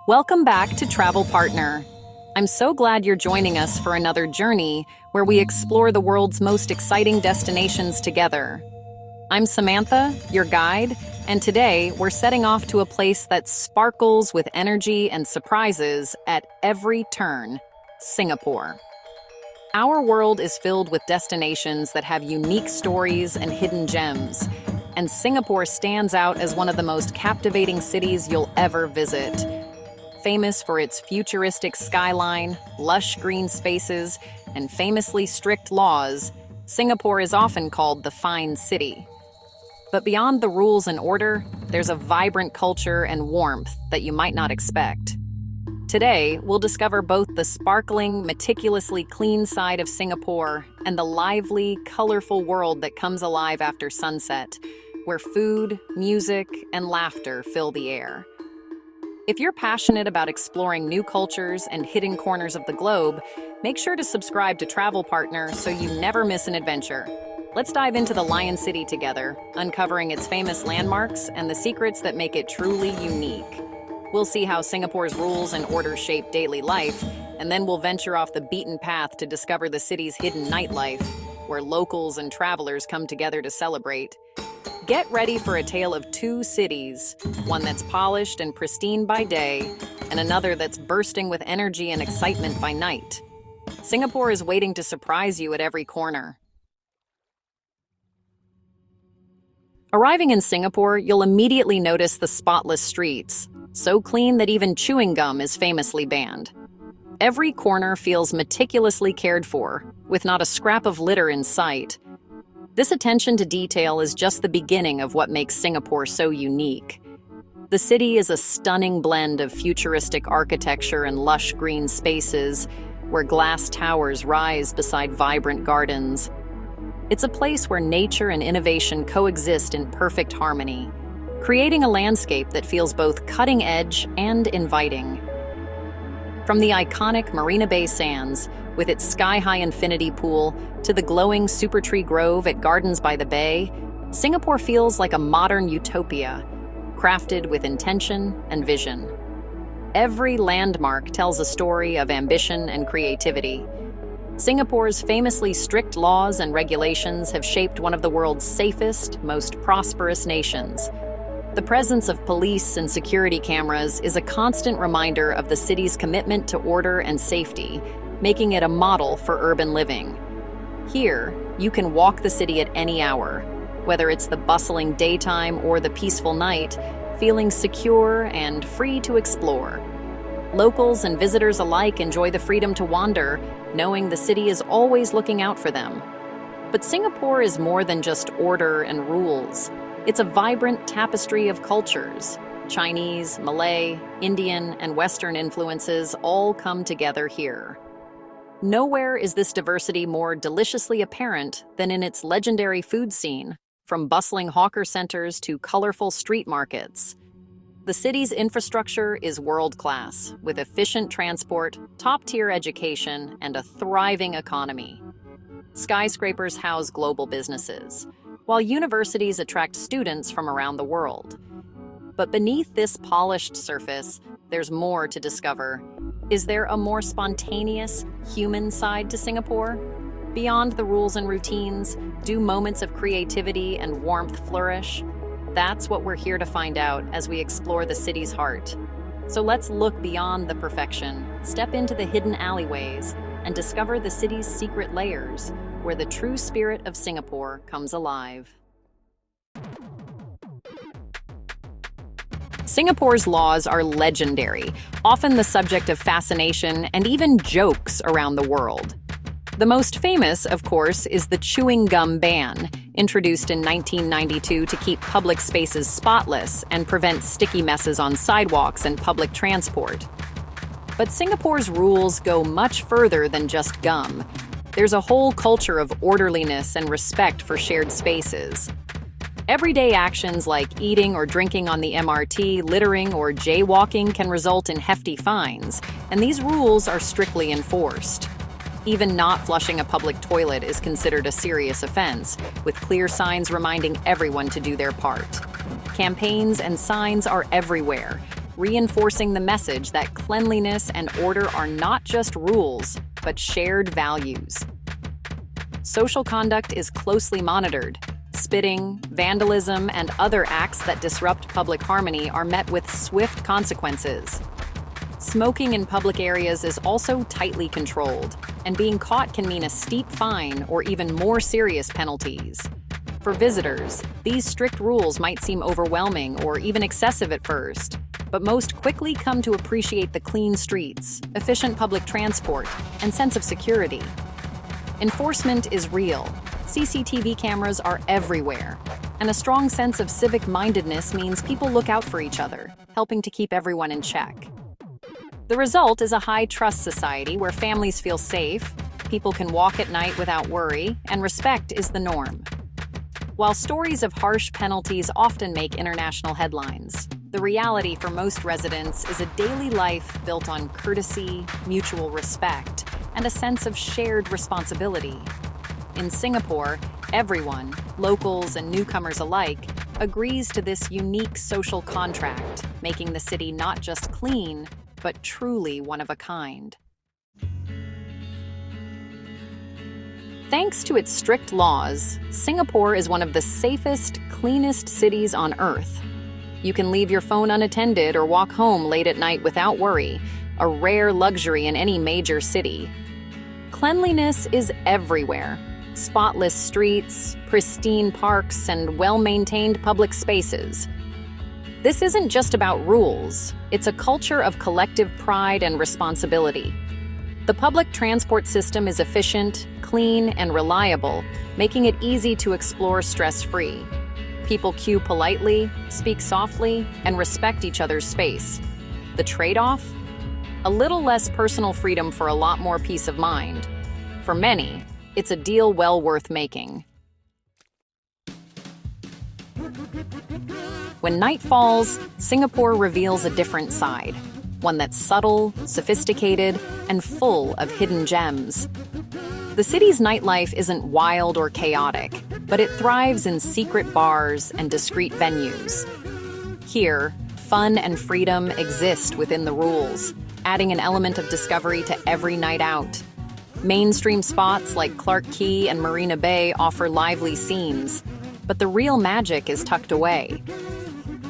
Welcome back to Travel Partner. I'm so glad you're joining us for another journey where we explore the world's most exciting destinations together. I'm Samantha, your guide, and today we're setting off to a place that sparkles with energy and surprises at every turn, Singapore. Our world is filled with destinations that have unique stories and hidden gems, and Singapore stands out as one of the most captivating cities you'll ever visit. Famous for its futuristic skyline, lush green spaces, and famously strict laws, Singapore is often called the Fine City. But beyond the rules and order, there's a vibrant culture and warmth that you might not expect. Today, we'll discover both the sparkling, meticulously clean side of Singapore and the lively, colorful world that comes alive after sunset, where food, music, and laughter fill the air. If you're passionate about exploring new cultures and hidden corners of the globe, make sure to subscribe to Travel Partner so you never miss an adventure. Let's dive into the Lion City together, uncovering its famous landmarks and the secrets that make it truly unique. We'll see how Singapore's rules and orders shape daily life, and then we'll venture off the beaten path to discover the city's hidden nightlife, where locals and travelers come together to celebrate. Get ready for a tale of two cities, one that's polished and pristine by day, and another that's bursting with energy and excitement by night. Singapore is waiting to surprise you at every corner. Arriving in Singapore, you'll immediately notice the spotless streets, so clean that even chewing gum is famously banned. Every corner feels meticulously cared for, with not a scrap of litter in sight. This attention to detail is just the beginning of what makes Singapore so unique. The city is a stunning blend of futuristic architecture and lush green spaces, where glass towers rise beside vibrant gardens. It's a place where nature and innovation coexist in perfect harmony, creating a landscape that feels both cutting-edge and inviting. From the iconic Marina Bay Sands, with its sky-high infinity pool, to the glowing Super Tree Grove at Gardens by the Bay, Singapore feels like a modern utopia, crafted with intention and vision. Every landmark tells a story of ambition and creativity. Singapore's famously strict laws and regulations have shaped one of the world's safest, most prosperous nations. The presence of police and security cameras is a constant reminder of the city's commitment to order and safety, making it a model for urban living. Here, you can walk the city at any hour, whether it's the bustling daytime or the peaceful night, feeling secure and free to explore. Locals and visitors alike enjoy the freedom to wander, knowing the city is always looking out for them. But Singapore is more than just order and rules. It's a vibrant tapestry of cultures. Chinese, Malay, Indian, and Western influences all come together here. Nowhere is this diversity more deliciously apparent than in its legendary food scene, from bustling hawker centers to colorful street markets. The city's infrastructure is world-class, with efficient transport, top-tier education, and a thriving economy. Skyscrapers house global businesses, while universities attract students from around the world. But beneath this polished surface, there's more to discover. Is there a more spontaneous, human side to Singapore? Beyond the rules and routines, do moments of creativity and warmth flourish? That's what we're here to find out as we explore the city's heart. So let's look beyond the perfection, step into the hidden alleyways, and discover the city's secret layers, where the true spirit of Singapore comes alive. Singapore's laws are legendary, often the subject of fascination and even jokes around the world. The most famous, of course, is the chewing gum ban, introduced in 1992 to keep public spaces spotless and prevent sticky messes on sidewalks and public transport. But Singapore's rules go much further than just gum. There's a whole culture of orderliness and respect for shared spaces. Everyday actions like eating or drinking on the MRT, littering, or jaywalking can result in hefty fines, and these rules are strictly enforced. Even not flushing a public toilet is considered a serious offense, with clear signs reminding everyone to do their part. Campaigns and signs are everywhere, reinforcing the message that cleanliness and order are not just rules, but shared values. Social conduct is closely monitored. Spitting, vandalism, and other acts that disrupt public harmony are met with swift consequences. Smoking in public areas is also tightly controlled, and being caught can mean a steep fine or even more serious penalties. For visitors, these strict rules might seem overwhelming or even excessive at first, but most quickly come to appreciate the clean streets, efficient public transport, and sense of security. Enforcement is real. CCTV cameras are everywhere, and a strong sense of civic-mindedness means people look out for each other, helping to keep everyone in check. The result is a high-trust society where families feel safe, people can walk at night without worry, and respect is the norm. While stories of harsh penalties often make international headlines, the reality for most residents is a daily life built on courtesy, mutual respect, and a sense of shared responsibility. In Singapore, everyone, locals and newcomers alike, agrees to this unique social contract, making the city not just clean, but truly one of a kind. Thanks to its strict laws, Singapore is one of the safest, cleanest cities on Earth. You can leave your phone unattended or walk home late at night without worry, a rare luxury in any major city. Cleanliness is everywhere. Spotless streets, pristine parks, and well-maintained public spaces. This isn't just about rules, it's a culture of collective pride and responsibility. The public transport system is efficient, clean, and reliable, making it easy to explore stress-free. People queue politely, speak softly, and respect each other's space. The trade-off? A little less personal freedom for a lot more peace of mind. For many, it's a deal well worth making. When night falls, Singapore reveals a different side, one that's subtle, sophisticated, and full of hidden gems. The city's nightlife isn't wild or chaotic, but it thrives in secret bars and discreet venues. Here, fun and freedom exist within the rules, adding an element of discovery to every night out. Mainstream spots like Clarke Quay and Marina Bay offer lively scenes, but the real magic is tucked away.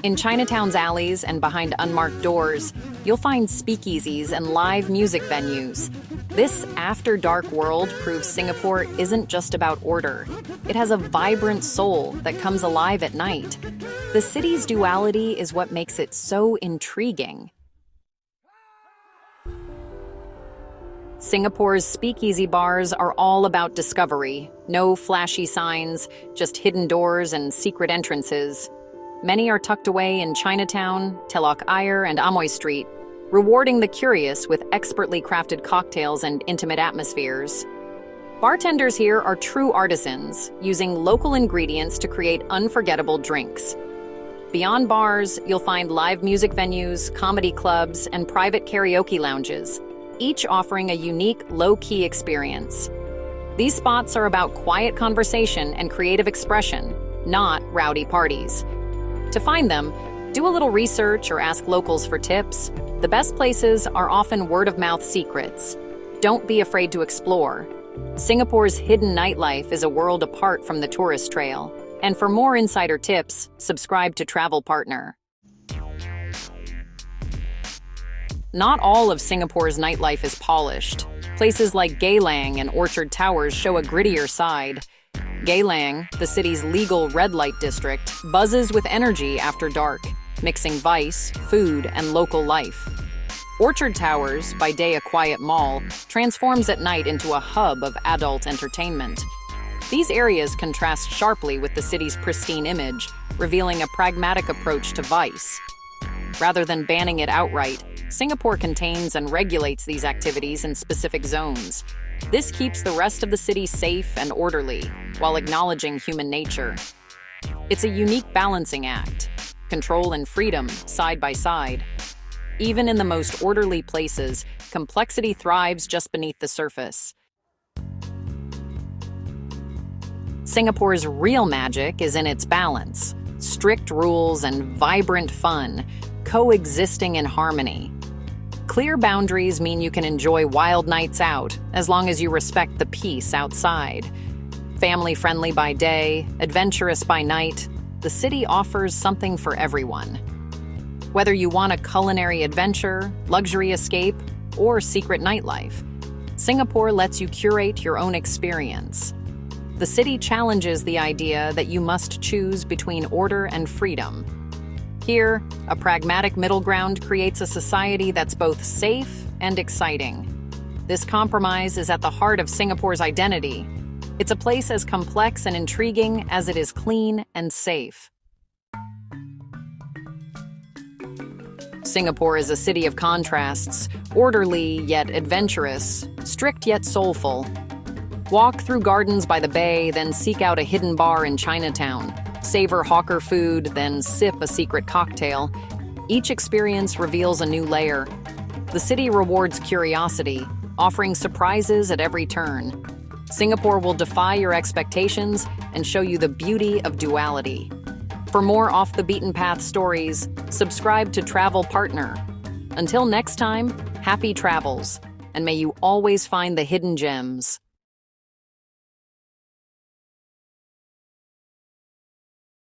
In Chinatown's alleys and behind unmarked doors, you'll find speakeasies and live music venues. This after-dark world proves Singapore isn't just about order. It has a vibrant soul that comes alive at night. The city's duality is what makes it so intriguing. Singapore's speakeasy bars are all about discovery. No flashy signs, just hidden doors and secret entrances. Many are tucked away in Chinatown, Telok Ayer, and Amoy Street, rewarding the curious with expertly crafted cocktails and intimate atmospheres. Bartenders here are true artisans, using local ingredients to create unforgettable drinks. Beyond bars, you'll find live music venues, comedy clubs, and private karaoke lounges, each offering a unique, low-key experience. These spots are about quiet conversation and creative expression, not rowdy parties. To find them, do a little research or ask locals for tips. The best places are often word-of-mouth secrets. Don't be afraid to explore. Singapore's hidden nightlife is a world apart from the tourist trail. And for more insider tips, subscribe to Travel Partner. Not all of Singapore's nightlife is polished. Places like Geylang and Orchard Towers show a grittier side. Geylang, the city's legal red light district, buzzes with energy after dark, mixing vice, food, and local life. Orchard Towers, by day a quiet mall, transforms at night into a hub of adult entertainment. These areas contrast sharply with the city's pristine image, revealing a pragmatic approach to vice. Rather than banning it outright, Singapore contains and regulates these activities in specific zones. This keeps the rest of the city safe and orderly, while acknowledging human nature. It's a unique balancing act, control and freedom side by side. Even in the most orderly places, complexity thrives just beneath the surface. Singapore's real magic is in its balance. strict rules and vibrant fun, coexisting in harmony. Clear boundaries mean you can enjoy wild nights out, as long as you respect the peace outside. Family-friendly by day, adventurous by night, the city offers something for everyone. Whether you want a culinary adventure, luxury escape, or secret nightlife, Singapore lets you curate your own experience. The city challenges the idea that you must choose between order and freedom. Here, a pragmatic middle ground creates a society that's both safe and exciting. This compromise is at the heart of Singapore's identity. It's a place as complex and intriguing as it is clean and safe. Singapore is a city of contrasts, orderly yet adventurous, strict yet soulful. Walk through gardens by the bay, then seek out a hidden bar in Chinatown. Savor hawker food, then sip a secret cocktail. Each experience reveals a new layer. The city rewards curiosity, offering surprises at every turn. Singapore will defy your expectations and show you the beauty of duality. For more off-the-beaten-path stories, subscribe to Travel Partner. Until next time, happy travels, and may you always find the hidden gems.